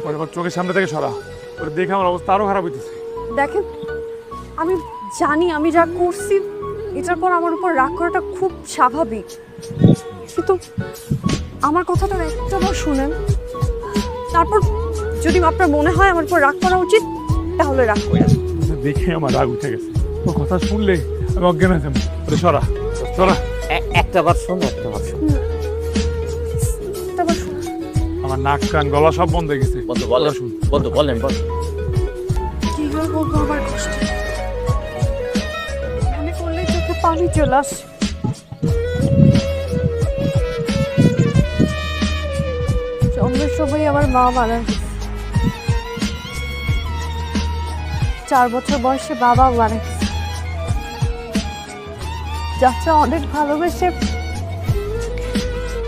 ওর আমার চোখের সামনে থেকে সরা, ওর দেখে আমার অবস্থা আরো খারাপ হইতেছে। দেখেন, আমি জানি আমি যা করছি এটার পর আমার উপর রাগ করাটা খুব স্বাভাবিক, কিন্তু আমার কথাটা একটাবার শুনেন, তারপর যদি আপনার মনে হয় আমার উপর রাগ করা উচিত তাহলে রাগ করেন। দেখে আমার রাগ উঠে গেছে, ওর কথা শুনলে আমি অজ্ঞান হয়ে যাবো। ওরে সরা সরা। একটা বার শোন, একটা বার শোন। একটাবার শুনুন। আমার নাক কান গলা সব বন্ধ হয়ে গেছে। বন্ধু বলেন, শুন বন্ধু বলেন, বল। কিভাবে বলবো আমার কষ্ট, মনে করলে চোখে পানি চলে আসে। জন্মের সময় আমার মা মারা গেছে, 4 বছর বয়সে বাবা মারা গেছে। চাচা অনেক ভালোবেসে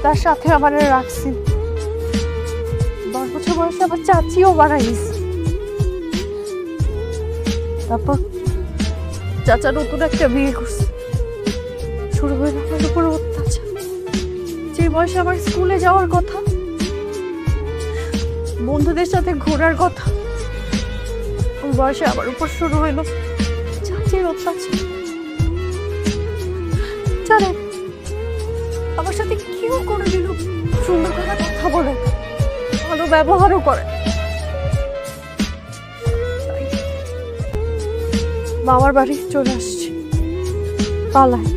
তার সাথে আমার রাখছি। 10 বছর বয়সে আমার চাচিও মারা গেছে। তারপর চাচা নতুন একটা বিয়ে করছে, শুরু হয়ে আমার উপর অত্যাচার। যে বয়সে আমার স্কুলে যাওয়ার কথা, বন্ধুদের সাথে ঘোরার কথা, ওই বয়সে আমার উপর শুরু হইল চাচির অত্যাচার। জানেন, আমার সাথে কেউ কোনোদিন সুন্দর করে কথা বলে না, ভালো ব্যবহারও করে। তাই মামার বাড়ি চলে আসছি, পালায়।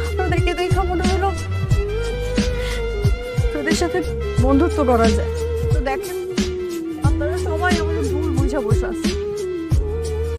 আপনাদেরকে দেখা মনে হলো তোদের সাথে বন্ধুত্ব করা যায়, তো দেখেন আপনারা সবাই আমাদের ভুল বুঝে বসে আছে।